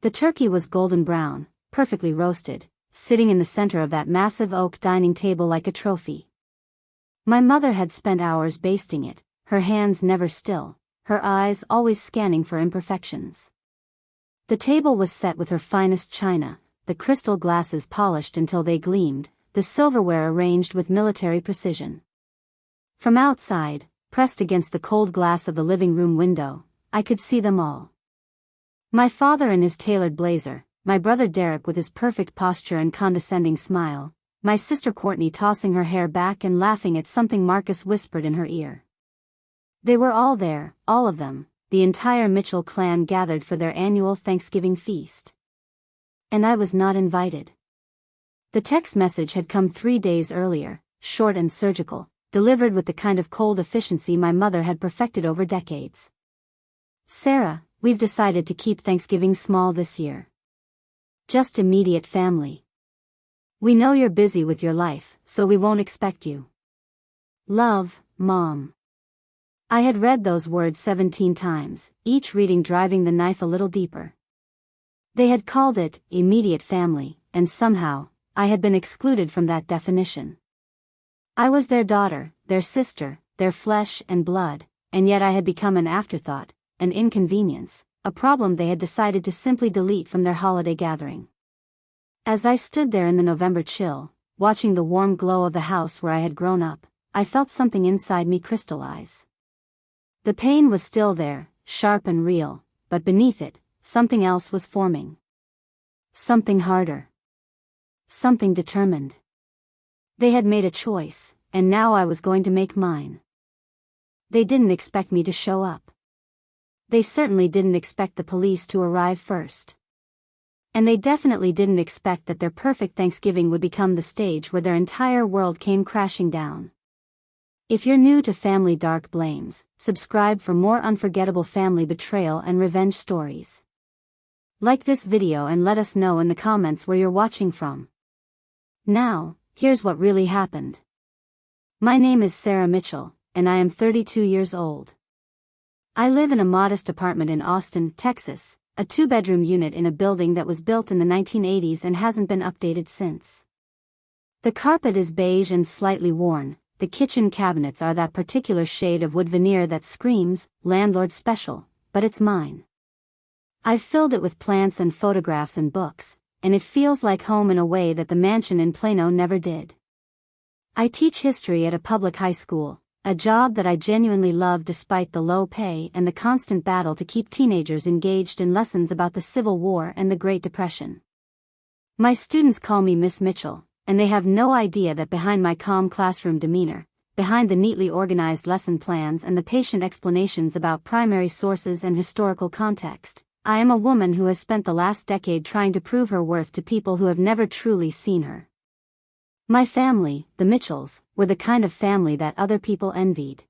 The turkey was golden brown, perfectly roasted, sitting in the center of that massive oak dining table like a trophy. My mother had spent hours basting it, her hands never still, her eyes always scanning for imperfections. The table was set with her finest china, the crystal glasses polished until they gleamed, the silverware arranged with military precision. From outside, pressed against the cold glass of the living room window, I could see them all. My father in his tailored blazer, my brother Derek with his perfect posture and condescending smile, my sister Courtney tossing her hair back and laughing at something Marcus whispered in her ear. They were all there, all of them, the entire Mitchell clan gathered for their annual Thanksgiving feast. And I was not invited. The text message had come 3 days earlier, short and surgical, delivered with the kind of cold efficiency my mother had perfected over decades. "Sarah, we've decided to keep Thanksgiving small this year. Just immediate family. We know you're busy with your life, so we won't expect you. Love, Mom." I had read those words 17 times, each reading driving the knife a little deeper. They had called it immediate family, and somehow, I had been excluded from that definition. I was their daughter, their sister, their flesh and blood, and yet I had become an afterthought, an inconvenience, a problem they had decided to simply delete from their holiday gathering. As I stood there in the November chill, watching the warm glow of the house where I had grown up, I felt something inside me crystallize. The pain was still there, sharp and real, but beneath it, something else was forming. Something harder. Something determined. They had made a choice, and now I was going to make mine. They didn't expect me to show up. They certainly didn't expect the police to arrive first. And they definitely didn't expect that their perfect Thanksgiving would become the stage where their entire world came crashing down. If you're new to Family Dark Blames, subscribe for more unforgettable family betrayal and revenge stories. Like this video and let us know in the comments where you're watching from. Now, here's what really happened. My name is Sarah Mitchell, and I am 32 years old. I live in a modest apartment in Austin, Texas, a 2-bedroom unit in a building that was built in the 1980s and hasn't been updated since. The carpet is beige and slightly worn. The kitchen cabinets are that particular shade of wood veneer that screams, landlord special, but it's mine. I've filled it with plants and photographs and books, and it feels like home in a way that the mansion in Plano never did. I teach history at a public high school, a job that I genuinely love despite the low pay and the constant battle to keep teenagers engaged in lessons about the Civil War and the Great Depression. My students call me Miss Mitchell, and they have no idea that behind my calm classroom demeanor, behind the neatly organized lesson plans and the patient explanations about primary sources and historical context, I am a woman who has spent the last decade trying to prove her worth to people who have never truly seen her. My family, the Mitchells, were the kind of family that other people envied.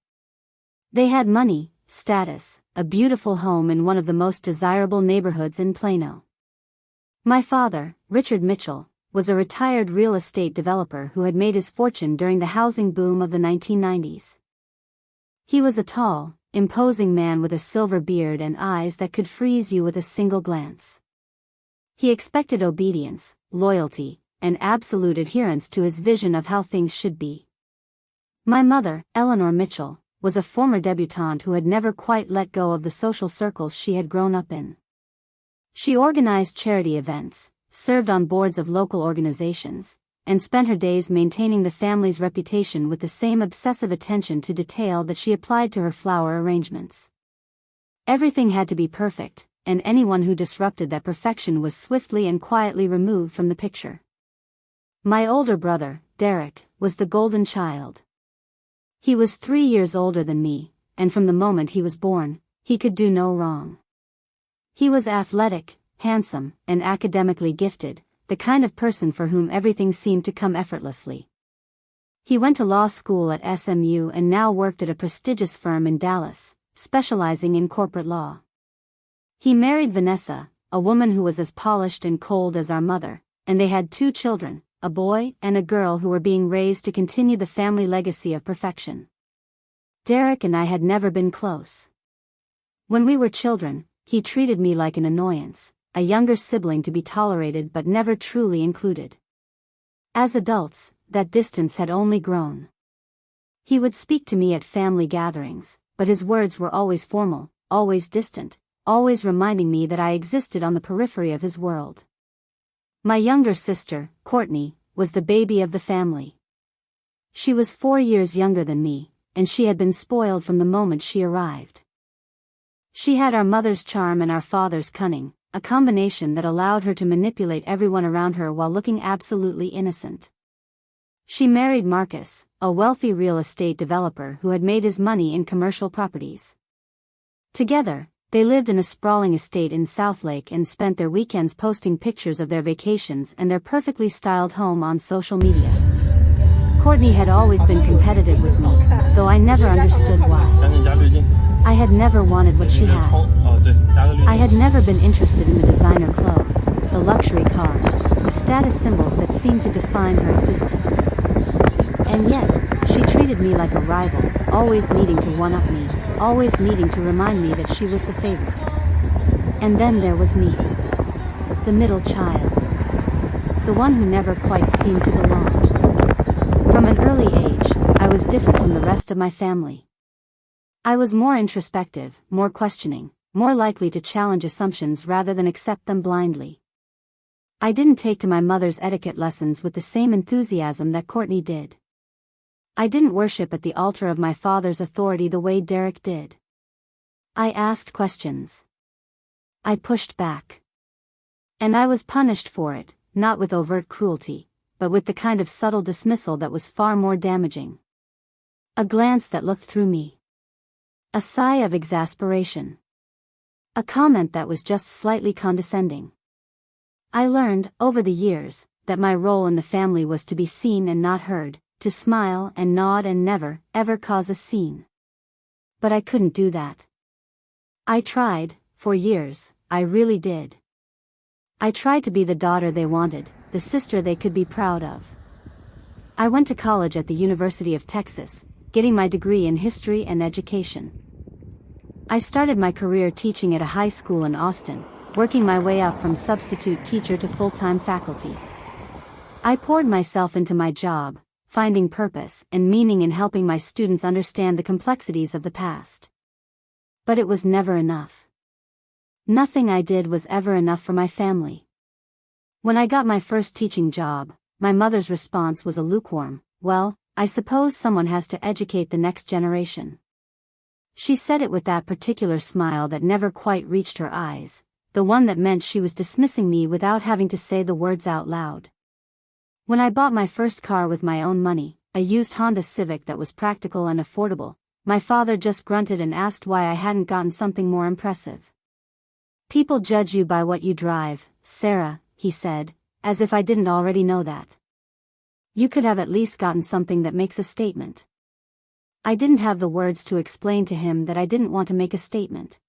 They had money, status, a beautiful home in one of the most desirable neighborhoods in Plano. My father, Richard Mitchell, was a retired real estate developer who had made his fortune during the housing boom of the 1990s. He was a tall, imposing man with a silver beard and eyes that could freeze you with a single glance. He expected obedience, loyalty, and absolute adherence to his vision of how things should be. My mother, Eleanor Mitchell, was a former debutante who had never quite let go of the social circles she had grown up in. She organized charity events, served on boards of local organizations, and spent her days maintaining the family's reputation with the same obsessive attention to detail that she applied to her flower arrangements. Everything had to be perfect, and anyone who disrupted that perfection was swiftly and quietly removed from the picture. My older brother, Derek, was the golden child. He was 3 years older than me, and from the moment he was born, he could do no wrong. He was athletic, handsome, and academically gifted, the kind of person for whom everything seemed to come effortlessly. He went to law school at SMU and now worked at a prestigious firm in Dallas, specializing in corporate law. He married Vanessa, a woman who was as polished and cold as our mother, and they had 2 children, a boy and a girl who were being raised to continue the family legacy of perfection. Derek and I had never been close. When we were children, he treated me like an annoyance, a younger sibling to be tolerated but never truly included. As adults, that distance had only grown. He would speak to me at family gatherings, but his words were always formal, always distant, always reminding me that I existed on the periphery of his world. My younger sister, Courtney, was the baby of the family. She was 4 years younger than me, and she had been spoiled from the moment she arrived. She had our mother's charm and our father's cunning, a combination that allowed her to manipulate everyone around her while looking absolutely innocent. She married Marcus, a wealthy real estate developer who had made his money in commercial properties. Together, they lived in a sprawling estate in Southlake and spent their weekends posting pictures of their vacations and their perfectly styled home on social media. Courtney had always been competitive with me, though I never understood why. I had never wanted what she had. I had never been interested in the designer clothes, the luxury cars, the status symbols that seemed to define her existence. And yet, she treated me like a rival, always needing to one-up me, always needing to remind me that she was the favorite. And then there was me. The middle child. The one who never quite seemed to belong. From an early age, I was different from the rest of my family. I was more introspective, more questioning, more likely to challenge assumptions rather than accept them blindly. I didn't take to my mother's etiquette lessons with the same enthusiasm that Courtney did. I didn't worship at the altar of my father's authority the way Derek did. I asked questions. I pushed back. And I was punished for it, not with overt cruelty, but with the kind of subtle dismissal that was far more damaging. A glance that looked through me. A sigh of exasperation. A comment that was just slightly condescending. I learned, over the years, that my role in the family was to be seen and not heard, to smile and nod and never, ever cause a scene. But I couldn't do that. I tried, for years, I really did. I tried to be the daughter they wanted, the sister they could be proud of. I went to college at the University of Texas, getting my degree in history and education. I started my career teaching at a high school in Austin, working my way up from substitute teacher to full-time faculty. I poured myself into my job, finding purpose and meaning in helping my students understand the complexities of the past. But it was never enough. Nothing I did was ever enough for my family. When I got my first teaching job, my mother's response was a lukewarm, "Well, I suppose someone has to educate the next generation." She said it with that particular smile that never quite reached her eyes, the one that meant she was dismissing me without having to say the words out loud. When I bought my first car with my own money, a used Honda Civic that was practical and affordable, my father just grunted and asked why I hadn't gotten something more impressive. "People judge you by what you drive, Sarah," he said, as if I didn't already know that. "You could have at least gotten something that makes a statement." I didn't have the words to explain to him that I didn't want to make a statement.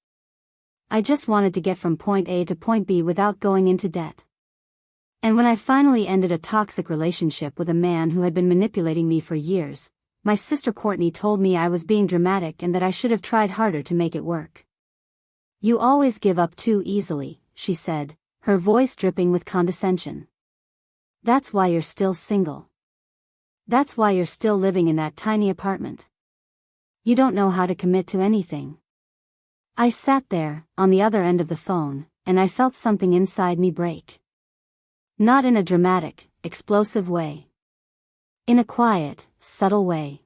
I just wanted to get from point A to point B without going into debt. And when I finally ended a toxic relationship with a man who had been manipulating me for years, my sister Courtney told me I was being dramatic and that I should have tried harder to make it work. "You always give up too easily," she said, her voice dripping with condescension. "That's why you're still single. That's why you're still living in that tiny apartment. You don't know how to commit to anything." I sat there, on the other end of the phone, and I felt something inside me break. Not in a dramatic, explosive way. In a quiet, subtle way.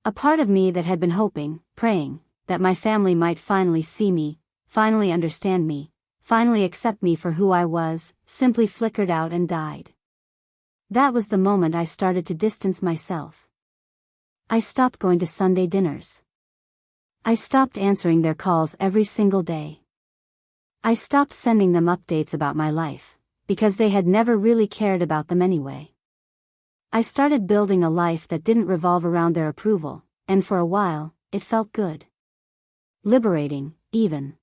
A part of me that had been hoping, praying, that my family might finally see me, finally understand me, finally accept me for who I was, simply flickered out and died. That was the moment I started to distance myself. I stopped going to Sunday dinners. I stopped answering their calls every single day. I stopped sending them updates about my life, because they had never really cared about them anyway. I started building a life that didn't revolve around their approval, and for a while, it felt good. Liberating, even.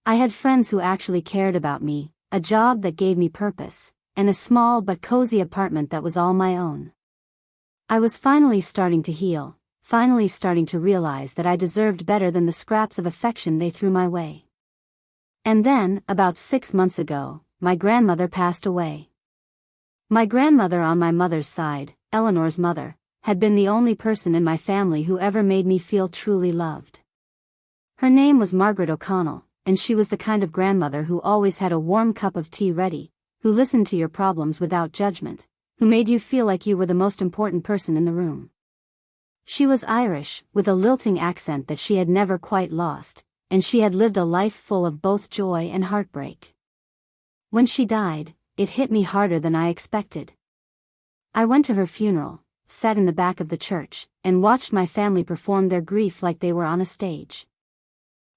I had friends who actually cared about me, a job that gave me purpose, and a small but cozy apartment that was all my own. I was finally starting to heal, finally starting to realize that I deserved better than the scraps of affection they threw my way. And then, about 6 months ago, my grandmother passed away. My grandmother on my mother's side, Eleanor's mother, had been the only person in my family who ever made me feel truly loved. Her name was Margaret O'Connell, and she was the kind of grandmother who always had a warm cup of tea ready, who listened to your problems without judgment, who made you feel like you were the most important person in the room. She was Irish, with a lilting accent that she had never quite lost, and she had lived a life full of both joy and heartbreak. When she died, it hit me harder than I expected. I went to her funeral, sat in the back of the church, and watched my family perform their grief like they were on a stage.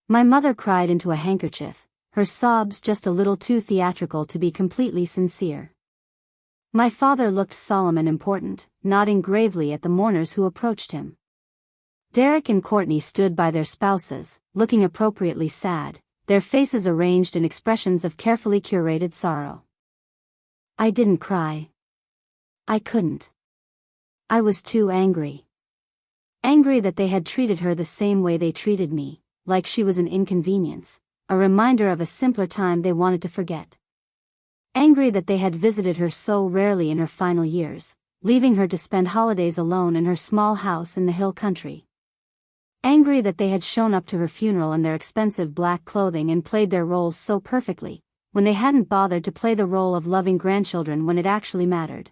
My mother cried into a handkerchief, her sobs just a little too theatrical to be completely sincere. My father looked solemn and important, nodding gravely at the mourners who approached him. Derek and Courtney stood by their spouses, looking appropriately sad, their faces arranged in expressions of carefully curated sorrow. I didn't cry. I couldn't. I was too angry. Angry that they had treated her the same way they treated me, like she was an inconvenience, a reminder of a simpler time they wanted to forget. Angry that they had visited her so rarely in her final years, leaving her to spend holidays alone in her small house in the hill country. Angry that they had shown up to her funeral in their expensive black clothing and played their roles so perfectly, when they hadn't bothered to play the role of loving grandchildren when it actually mattered.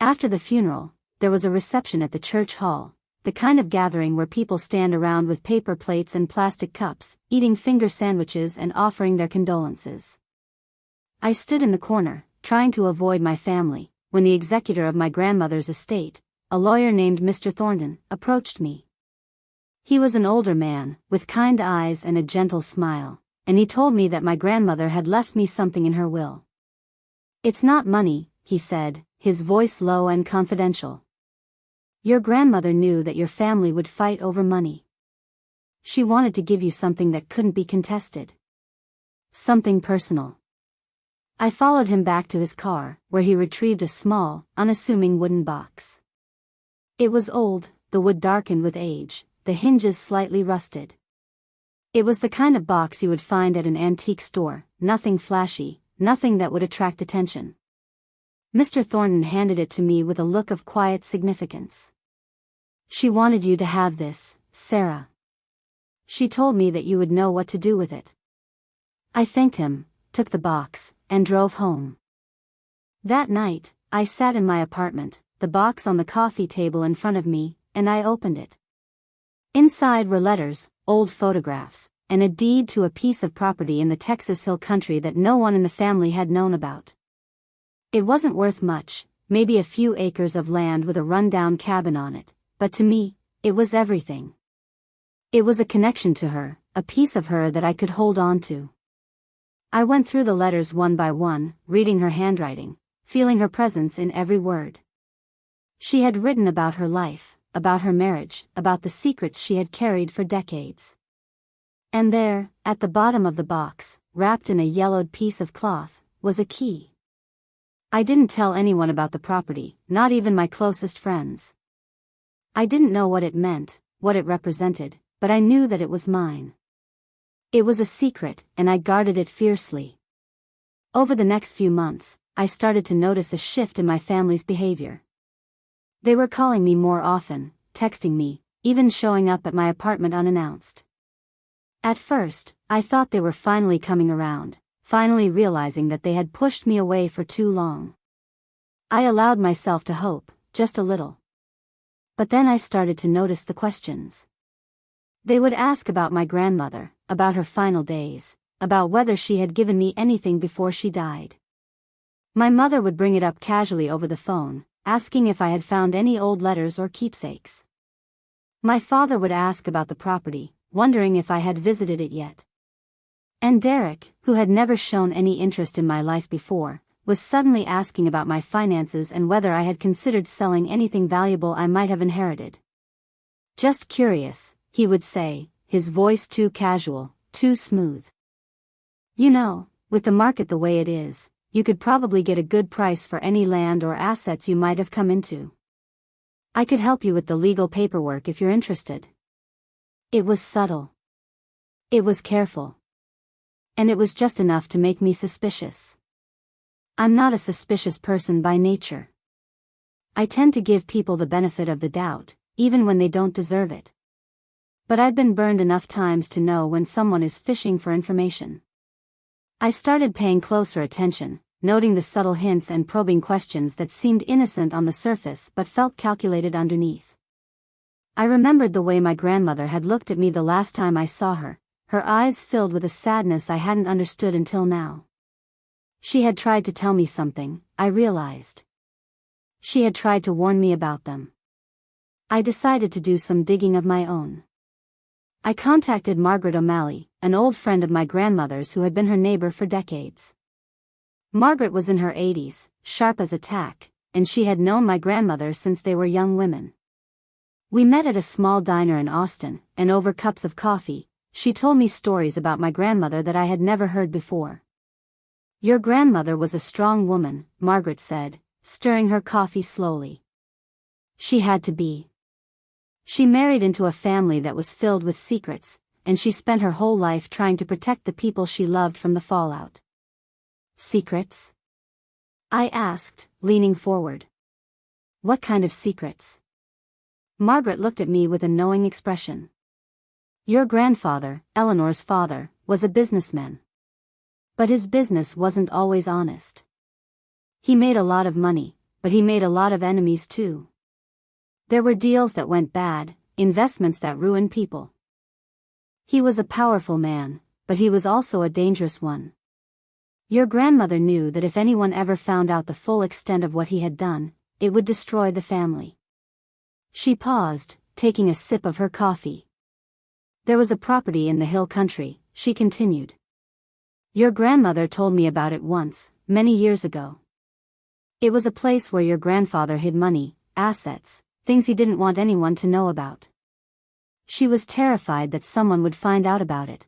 After the funeral, there was a reception at the church hall, the kind of gathering where people stand around with paper plates and plastic cups, eating finger sandwiches and offering their condolences. I stood in the corner, trying to avoid my family, when the executor of my grandmother's estate, a lawyer named Mr. Thornton, approached me. He was an older man, with kind eyes and a gentle smile, and he told me that my grandmother had left me something in her will. It's not money, he said, his voice low and confidential. Your grandmother knew that your family would fight over money. She wanted to give you something that couldn't be contested. Something personal. I followed him back to his car, where he retrieved a small, unassuming wooden box. It was old, the wood darkened with age, the hinges slightly rusted. It was the kind of box you would find at an antique store, nothing flashy, nothing that would attract attention. Mr. Thornton handed it to me with a look of quiet significance. She wanted you to have this, Sarah. She told me that you would know what to do with it. I thanked him, took the box, and drove home. That night, I sat in my apartment, the box on the coffee table in front of me, and I opened it. Inside were letters, old photographs, and a deed to a piece of property in the Texas Hill Country that no one in the family had known about. It wasn't worth much, maybe a few acres of land with a rundown cabin on it, but to me, it was everything. It was a connection to her, a piece of her that I could hold on to. I went through the letters one by one, reading her handwriting, feeling her presence in every word. She had written about her life, about her marriage, about the secrets she had carried for decades. And there, at the bottom of the box, wrapped in a yellowed piece of cloth, was a key. I didn't tell anyone about the property, not even my closest friends. I didn't know what it meant, what it represented, but I knew that it was mine. It was a secret, and I guarded it fiercely. Over the next few months, I started to notice a shift in my family's behavior. They were calling me more often, texting me, even showing up at my apartment unannounced. At first, I thought they were finally coming around, finally realizing that they had pushed me away for too long. I allowed myself to hope, just a little. But then I started to notice the questions. They would ask about my grandmother, about her final days, about whether she had given me anything before she died. My mother would bring it up casually over the phone, asking if I had found any old letters or keepsakes. My father would ask about the property, wondering if I had visited it yet. And Derek, who had never shown any interest in my life before, was suddenly asking about my finances and whether I had considered selling anything valuable I might have inherited. Just curious, he would say, his voice too casual, too smooth. You know, with the market the way it is, you could probably get a good price for any land or assets you might have come into. I could help you with the legal paperwork if you're interested. It was subtle. It was careful. And it was just enough to make me suspicious. I'm not a suspicious person by nature. I tend to give people the benefit of the doubt, even when they don't deserve it. But I've been burned enough times to know when someone is fishing for information. I started paying closer attention, noting the subtle hints and probing questions that seemed innocent on the surface but felt calculated underneath. I remembered the way my grandmother had looked at me the last time I saw her, her eyes filled with a sadness I hadn't understood until now. She had tried to tell me something, I realized. She had tried to warn me about them. I decided to do some digging of my own. I contacted Margaret O'Malley, an old friend of my grandmother's who had been her neighbor for decades. Margaret was in her 80s, sharp as a tack, and she had known my grandmother since they were young women. We met at a small diner in Austin, and over cups of coffee, she told me stories about my grandmother that I had never heard before. "Your grandmother was a strong woman," Margaret said, stirring her coffee slowly. "She had to be. She married into a family that was filled with secrets, and she spent her whole life trying to protect the people she loved from the fallout." "Secrets?" I asked, leaning forward. "What kind of secrets?" Margaret looked at me with a knowing expression. "Your grandfather, Eleanor's father, was a businessman. But his business wasn't always honest. He made a lot of money, but he made a lot of enemies too. There were deals that went bad, investments that ruined people. He was a powerful man, but he was also a dangerous one. Your grandmother knew that if anyone ever found out the full extent of what he had done, it would destroy the family." She paused, taking a sip of her coffee. "There was a property in the hill country," she continued. "Your grandmother told me about it once, many years ago. It was a place where your grandfather hid money, assets, things he didn't want anyone to know about. She was terrified that someone would find out about it.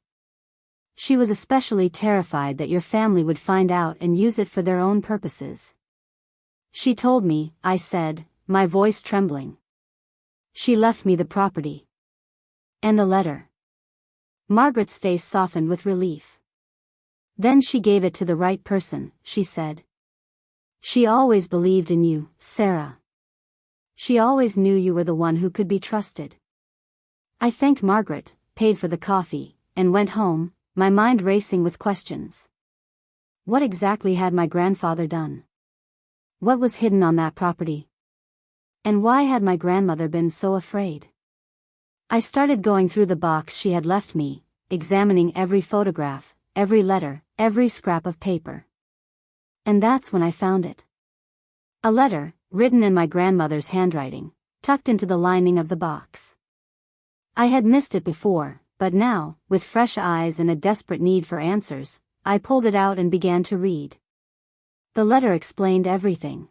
She was especially terrified that your family would find out and use it for their own purposes. She told me," I said, my voice trembling. "She left me the property. And the letter." Margaret's face softened with relief. "Then she gave it to the right person," she said. "She always believed in you, Sarah. She always knew you were the one who could be trusted." I thanked Margaret, paid for the coffee, and went home, my mind racing with questions. What exactly had my grandfather done? What was hidden on that property? And why had my grandmother been so afraid? I started going through the box she had left me, examining every photograph, every letter, every scrap of paper. And that's when I found it. A letter, written in my grandmother's handwriting, tucked into the lining of the box. I had missed it before, but now, with fresh eyes and a desperate need for answers, I pulled it out and began to read. The letter explained everything.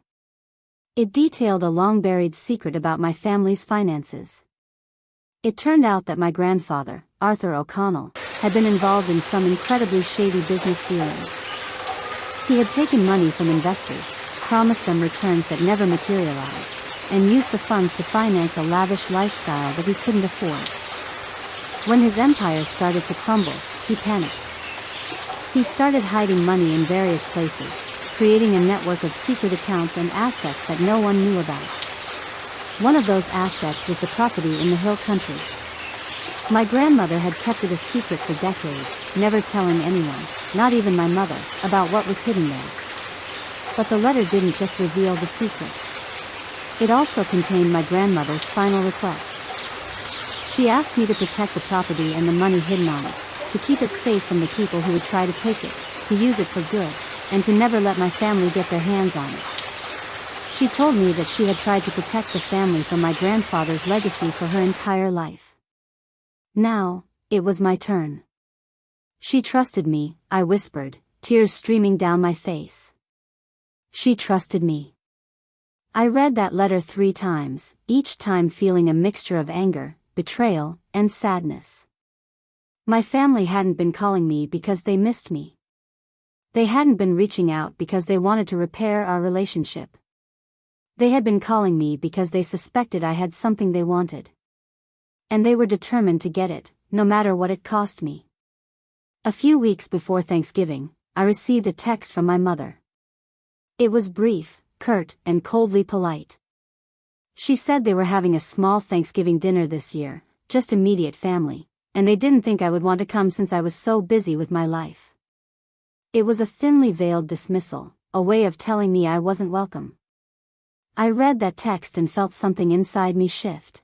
It detailed a long-buried secret about my family's finances. It turned out that my grandfather, Arthur O'Connell, had been involved in some incredibly shady business dealings. He had taken money from investors, promised them returns that never materialized, and used the funds to finance a lavish lifestyle that he couldn't afford. When his empire started to crumble, he panicked. He started hiding money in various places, creating a network of secret accounts and assets that no one knew about. One of those assets was the property in the hill country. My grandmother had kept it a secret for decades, never telling anyone, not even my mother, about what was hidden there. But the letter didn't just reveal the secret. It also contained my grandmother's final request. She asked me to protect the property and the money hidden on it, to keep it safe from the people who would try to take it, to use it for good, and to never let my family get their hands on it. She told me that she had tried to protect the family from my grandfather's legacy for her entire life. Now, it was my turn. She trusted me, I whispered, tears streaming down my face. She trusted me. I read that letter 3 times, each time feeling a mixture of anger, betrayal, and sadness. My family hadn't been calling me because they missed me. They hadn't been reaching out because they wanted to repair our relationship. They had been calling me because they suspected I had something they wanted. And they were determined to get it, no matter what it cost me. A few weeks before Thanksgiving, I received a text from my mother. It was brief, curt, and coldly polite. She said they were having a small Thanksgiving dinner this year, just immediate family, and they didn't think I would want to come since I was so busy with my life. It was a thinly veiled dismissal, a way of telling me I wasn't welcome. I read that text and felt something inside me shift.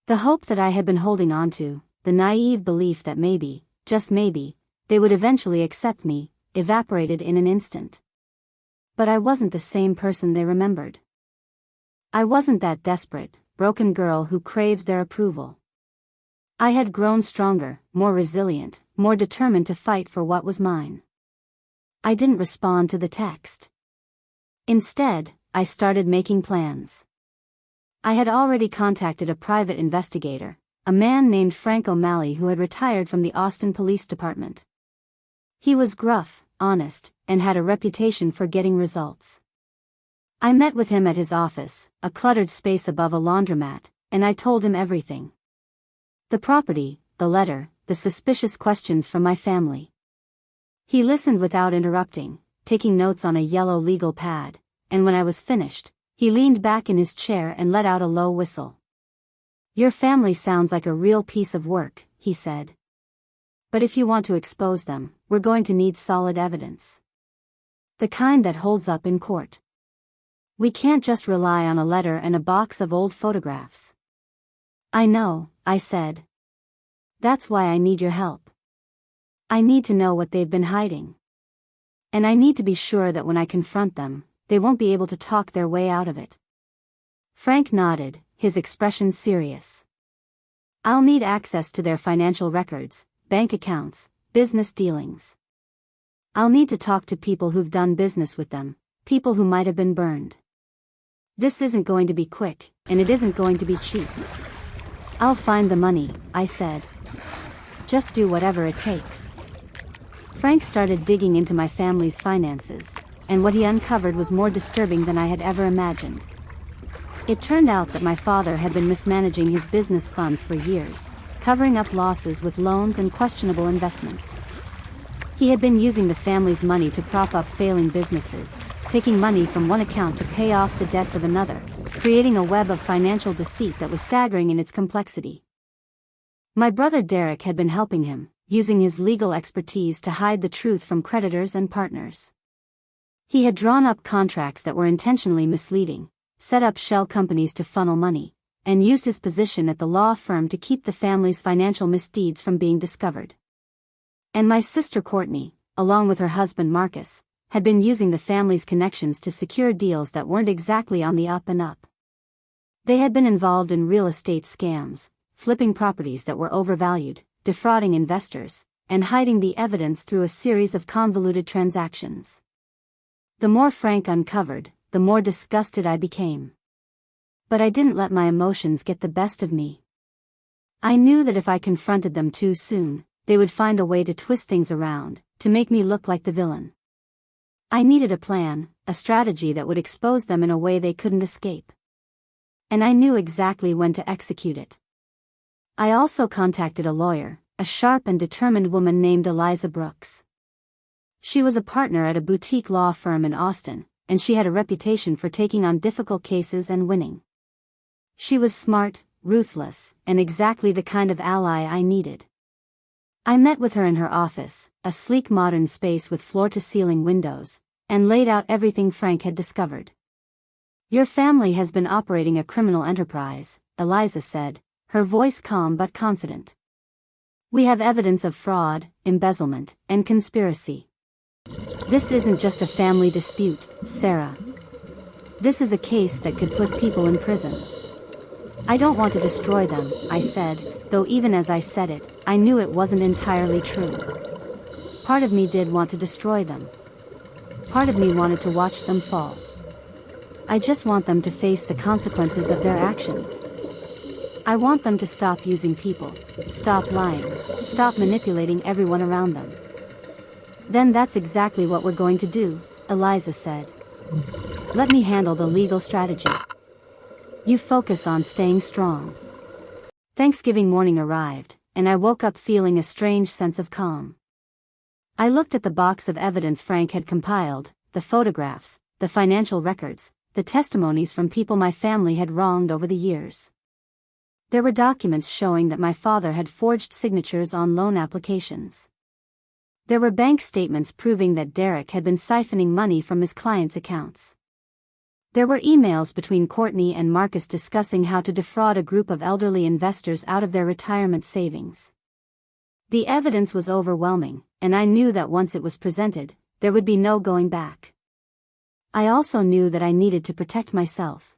The hope that I had been holding on to, the naive belief that maybe, just maybe, they would eventually accept me, evaporated in an instant. But I wasn't the same person they remembered. I wasn't that desperate, broken girl who craved their approval. I had grown stronger, more resilient, more determined to fight for what was mine. I didn't respond to the text. Instead, I started making plans. I had already contacted a private investigator, a man named Frank O'Malley who had retired from the Austin Police Department. He was gruff, honest, and had a reputation for getting results. I met with him at his office, a cluttered space above a laundromat, and I told him everything. The property, the letter, the suspicious questions from my family. He listened without interrupting, taking notes on a yellow legal pad, and when I was finished, he leaned back in his chair and let out a low whistle. "Your family sounds like a real piece of work," he said. "But if you want to expose them, we're going to need solid evidence. The kind that holds up in court. We can't just rely on a letter and a box of old photographs." "I know," I said. "That's why I need your help. I need to know what they've been hiding. And I need to be sure that when I confront them, they won't be able to talk their way out of it." Frank nodded, his expression serious. "I'll need access to their financial records, bank accounts, business dealings. I'll need to talk to people who've done business with them, people who might have been burned. This isn't going to be quick, and it isn't going to be cheap." "I'll find the money," I said. "Just do whatever it takes." Frank started digging into my family's finances, and what he uncovered was more disturbing than I had ever imagined. It turned out that my father had been mismanaging his business funds for years, covering up losses with loans and questionable investments. He had been using the family's money to prop up failing businesses, taking money from one account to pay off the debts of another, creating a web of financial deceit that was staggering in its complexity. My brother Derek had been helping him, using his legal expertise to hide the truth from creditors and partners. He had drawn up contracts that were intentionally misleading, set up shell companies to funnel money, and used his position at the law firm to keep the family's financial misdeeds from being discovered. And my sister Courtney, along with her husband Marcus, had been using the family's connections to secure deals that weren't exactly on the up and up. They had been involved in real estate scams, flipping properties that were overvalued, defrauding investors, and hiding the evidence through a series of convoluted transactions. The more Frank uncovered, the more disgusted I became. But I didn't let my emotions get the best of me. I knew that if I confronted them too soon, they would find a way to twist things around, to make me look like the villain. I needed a plan, a strategy that would expose them in a way they couldn't escape. And I knew exactly when to execute it. I also contacted a lawyer, a sharp and determined woman named Eliza Brooks. She was a partner at a boutique law firm in Austin, and she had a reputation for taking on difficult cases and winning. She was smart, ruthless, and exactly the kind of ally I needed. I met with her in her office, a sleek modern space with floor-to-ceiling windows, and laid out everything Frank had discovered. "Your family has been operating a criminal enterprise," Eliza said, her voice calm but confident. "We have evidence of fraud, embezzlement, and conspiracy. This isn't just a family dispute, Sarah. This is a case that could put people in prison." "I don't want to destroy them," I said, though even as I said it, I knew it wasn't entirely true. Part of me did want to destroy them. Part of me wanted to watch them fall. I just want them to face the consequences of their actions. I want them to stop using people, stop lying, stop manipulating everyone around them. "Then that's exactly what we're going to do," Eliza said. "Let me handle the legal strategy. You focus on staying strong." Thanksgiving morning arrived, and I woke up feeling a strange sense of calm. I looked at the box of evidence Frank had compiled, the photographs, the financial records, the testimonies from people my family had wronged over the years. There were documents showing that my father had forged signatures on loan applications. There were bank statements proving that Derek had been siphoning money from his clients' accounts. There were emails between Courtney and Marcus discussing how to defraud a group of elderly investors out of their retirement savings. The evidence was overwhelming, and I knew that once it was presented, there would be no going back. I also knew that I needed to protect myself.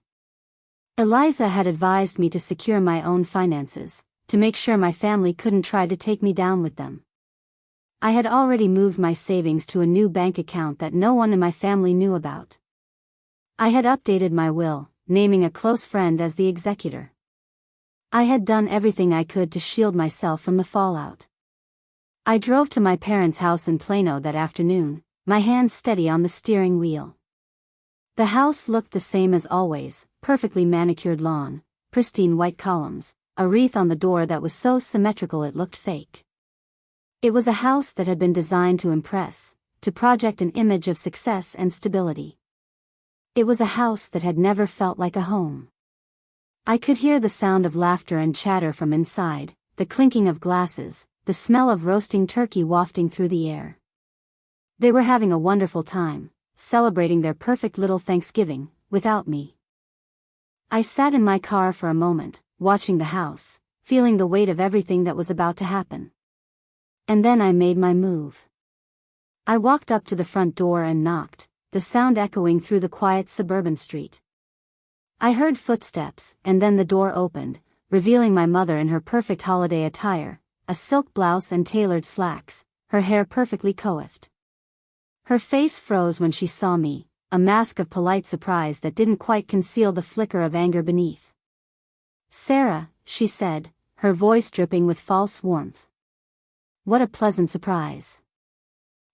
Eliza had advised me to secure my own finances, to make sure my family couldn't try to take me down with them. I had already moved my savings to a new bank account that no one in my family knew about. I had updated my will, naming a close friend as the executor. I had done everything I could to shield myself from the fallout. I drove to my parents' house in Plano that afternoon, my hands steady on the steering wheel. The house looked the same as always, perfectly manicured lawn, pristine white columns, a wreath on the door that was so symmetrical it looked fake. It was a house that had been designed to impress, to project an image of success and stability. It was a house that had never felt like a home. I could hear the sound of laughter and chatter from inside, the clinking of glasses, the smell of roasting turkey wafting through the air. They were having a wonderful time, celebrating their perfect little Thanksgiving, without me. I sat in my car for a moment, watching the house, feeling the weight of everything that was about to happen. And then I made my move. I walked up to the front door and knocked, the sound echoing through the quiet suburban street. I heard footsteps, and then the door opened, revealing my mother in her perfect holiday attire, a silk blouse and tailored slacks, her hair perfectly coiffed. Her face froze when she saw me, a mask of polite surprise that didn't quite conceal the flicker of anger beneath. "Sarah," she said, her voice dripping with false warmth. "What a pleasant surprise.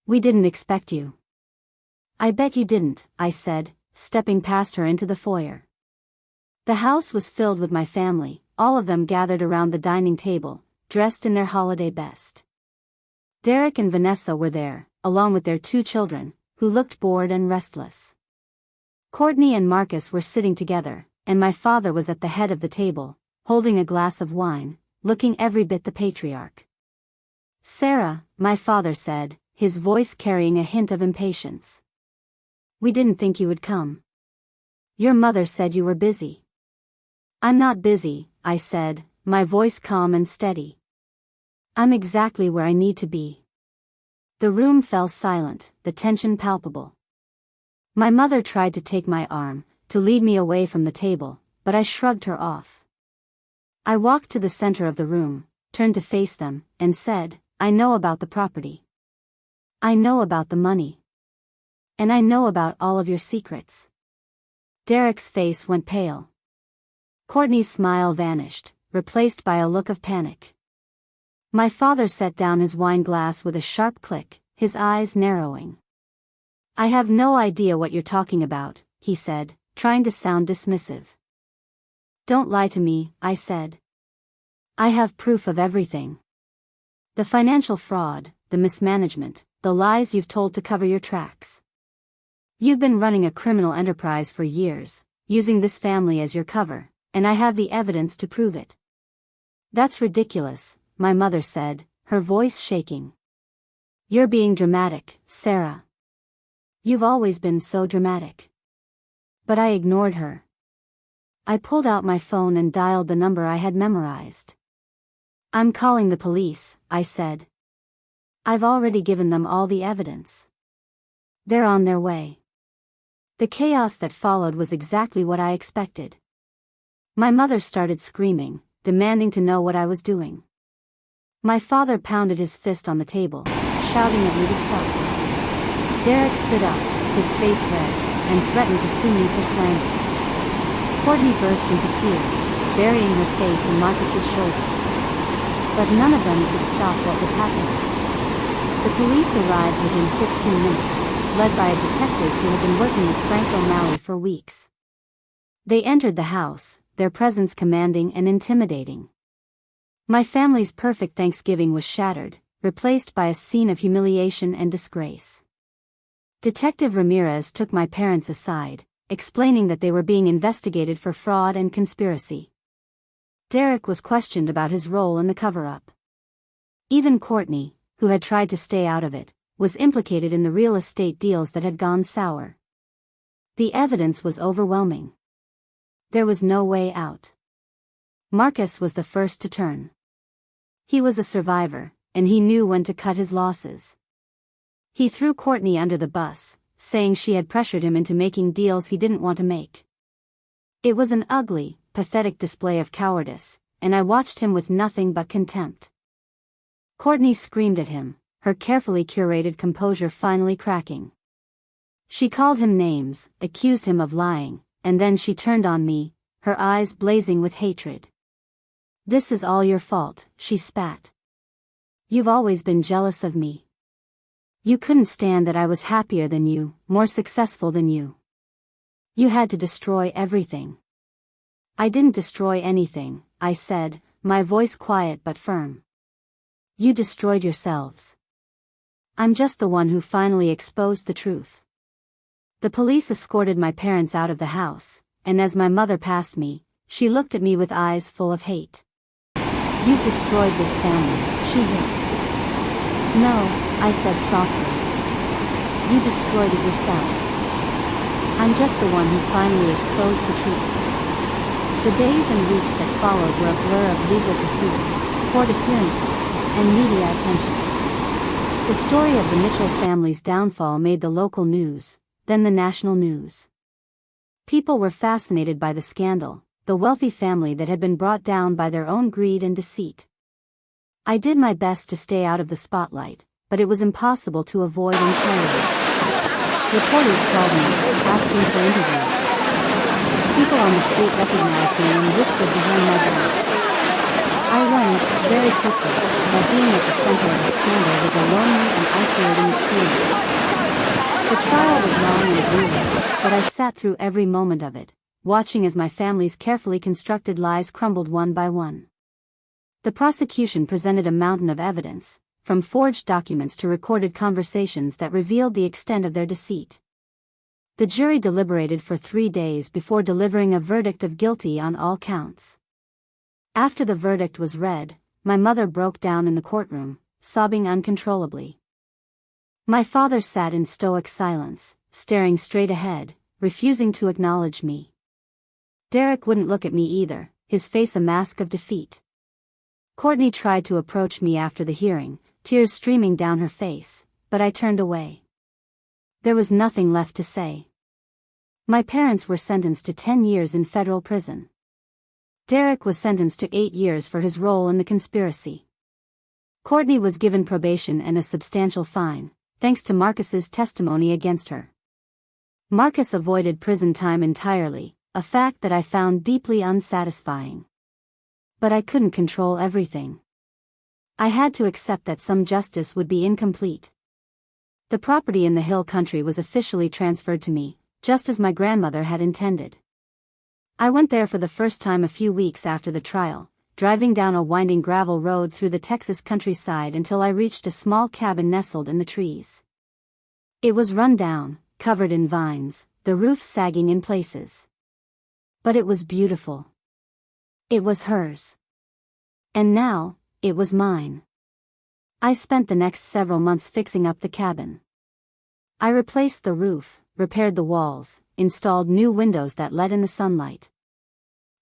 We didn't expect you." "I bet you didn't," I said, stepping past her into the foyer. The house was filled with my family, all of them gathered around the dining table, dressed in their holiday best. Derek and Vanessa were there, along with their 2 children, who looked bored and restless. Courtney and Marcus were sitting together, and my father was at the head of the table, holding a glass of wine, looking every bit the patriarch. "Sarah," my father said, his voice carrying a hint of impatience. "We didn't think you would come. Your mother said you were busy." "I'm not busy," I said, my voice calm and steady. "I'm exactly where I need to be." The room fell silent, the tension palpable. My mother tried to take my arm, to lead me away from the table, but I shrugged her off. I walked to the center of the room, turned to face them, and said, "I know about the property. I know about the money. And I know about all of your secrets." Derek's face went pale. Courtney's smile vanished, replaced by a look of panic. My father set down his wine glass with a sharp click, his eyes narrowing. "I have no idea what you're talking about," he said, trying to sound dismissive. "Don't lie to me," I said. "I have proof of everything. The financial fraud, the mismanagement, the lies you've told to cover your tracks. You've been running a criminal enterprise for years, using this family as your cover, and I have the evidence to prove it." "That's ridiculous," my mother said, her voice shaking. "You're being dramatic, Sarah. You've always been so dramatic." But I ignored her. I pulled out my phone and dialed the number I had memorized. "I'm calling the police," I said. "I've already given them all the evidence. They're on their way." The chaos that followed was exactly what I expected. My mother started screaming, demanding to know what I was doing. My father pounded his fist on the table, shouting at me to stop. Derek stood up, his face red, and threatened to sue me for slander. Courtney burst into tears, burying her face in Marcus's shoulder. But none of them could stop what was happening. The police arrived within 15 minutes, led by a detective who had been working with Frank O'Malley for weeks. They entered the house, their presence commanding and intimidating. My family's perfect Thanksgiving was shattered, replaced by a scene of humiliation and disgrace. Detective Ramirez took my parents aside, explaining that they were being investigated for fraud and conspiracy. Derek was questioned about his role in the cover-up. Even Courtney, who had tried to stay out of it, was implicated in the real estate deals that had gone sour. The evidence was overwhelming. There was no way out. Marcus was the first to turn. He was a survivor, and he knew when to cut his losses. He threw Courtney under the bus, saying she had pressured him into making deals he didn't want to make. It was an ugly, pathetic display of cowardice, and I watched him with nothing but contempt. Courtney screamed at him, her carefully curated composure finally cracking. She called him names, accused him of lying, and then she turned on me, her eyes blazing with hatred. "This is all your fault," she spat. "You've always been jealous of me. You couldn't stand that I was happier than you, more successful than you. You had to destroy everything." "I didn't destroy anything," I said, my voice quiet but firm. "You destroyed yourselves. I'm just the one who finally exposed the truth." The police escorted my parents out of the house, and as my mother passed me, she looked at me with eyes full of hate. "You've destroyed this family," she hissed. "No," I said softly. "You destroyed it yourselves. I'm just the one who finally exposed the truth." The days and weeks that followed were a blur of legal proceedings, court appearances, and media attention. The story of the Mitchell family's downfall made the local news, then the national news. People were fascinated by the scandal, the wealthy family that had been brought down by their own greed and deceit. I did my best to stay out of the spotlight, but it was impossible to avoid entirely. Reporters called me, asking for interviews. People on the street recognized me and whispered behind my back. I learned, very quickly, that being at the center of a scandal was a lonely and isolating experience. The trial was long and grueling, but I sat through every moment of it, watching as my family's carefully constructed lies crumbled one by one. The prosecution presented a mountain of evidence, from forged documents to recorded conversations that revealed the extent of their deceit. The jury deliberated for 3 days before delivering a verdict of guilty on all counts. After the verdict was read, my mother broke down in the courtroom, sobbing uncontrollably. My father sat in stoic silence, staring straight ahead, refusing to acknowledge me. Derek wouldn't look at me either, his face a mask of defeat. Courtney tried to approach me after the hearing, tears streaming down her face, but I turned away. There was nothing left to say. My parents were sentenced to 10 years in federal prison. Derek was sentenced to 8 years for his role in the conspiracy. Courtney was given probation and a substantial fine, thanks to Marcus's testimony against her. Marcus avoided prison time entirely, a fact that I found deeply unsatisfying. But I couldn't control everything. I had to accept that some justice would be incomplete. The property in the hill country was officially transferred to me, just as my grandmother had intended. I went there for the first time a few weeks after the trial, driving down a winding gravel road through the Texas countryside until I reached a small cabin nestled in the trees. It was run down, covered in vines, the roof sagging in places. But it was beautiful. It was hers. And now, it was mine. I spent the next several months fixing up the cabin. I replaced the roof, repaired the walls, installed new windows that let in the sunlight.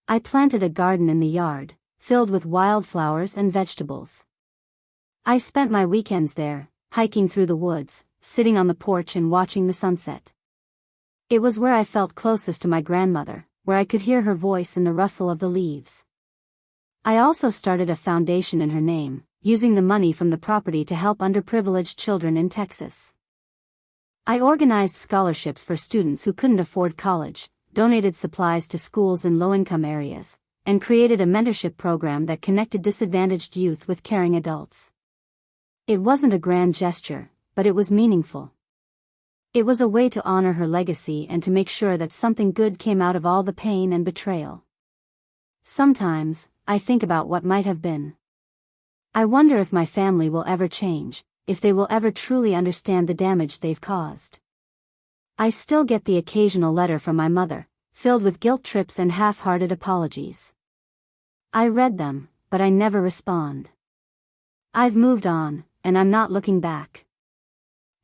I planted a garden in the yard, filled with wildflowers and vegetables. I spent my weekends there, hiking through the woods, sitting on the porch and watching the sunset. It was where I felt closest to my grandmother, where I could hear her voice in the rustle of the leaves. I also started a foundation in her name, using the money from the property to help underprivileged children in Texas. I organized scholarships for students who couldn't afford college, donated supplies to schools in low-income areas, and created a mentorship program that connected disadvantaged youth with caring adults. It wasn't a grand gesture, but it was meaningful. It was a way to honor her legacy and to make sure that something good came out of all the pain and betrayal. Sometimes, I think about what might have been. I wonder if my family will ever change, if they will ever truly understand the damage they've caused. I still get the occasional letter from my mother, filled with guilt trips and half-hearted apologies. I read them, but I never respond. I've moved on, and I'm not looking back.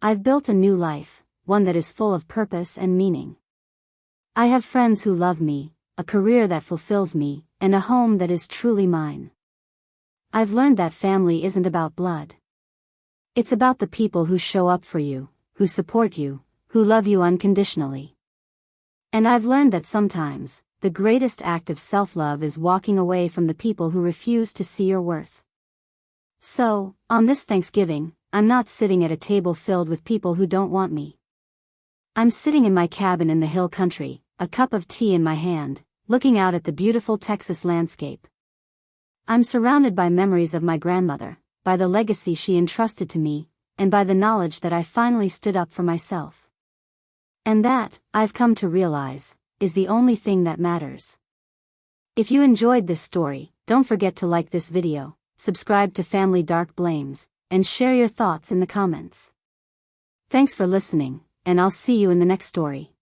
I've built a new life, one that is full of purpose and meaning. I have friends who love me, a career that fulfills me, and a home that is truly mine. I've learned that family isn't about blood. It's about the people who show up for you, who support you, who love you unconditionally. And I've learned that sometimes, the greatest act of self-love is walking away from the people who refuse to see your worth. So, on this Thanksgiving, I'm not sitting at a table filled with people who don't want me. I'm sitting in my cabin in the hill country, a cup of tea in my hand, looking out at the beautiful Texas landscape. I'm surrounded by memories of my grandmother, by the legacy she entrusted to me, and by the knowledge that I finally stood up for myself. And that, I've come to realize, is the only thing that matters. If you enjoyed this story, don't forget to like this video, subscribe to Family Dark Blames, and share your thoughts in the comments. Thanks for listening, and I'll see you in the next story.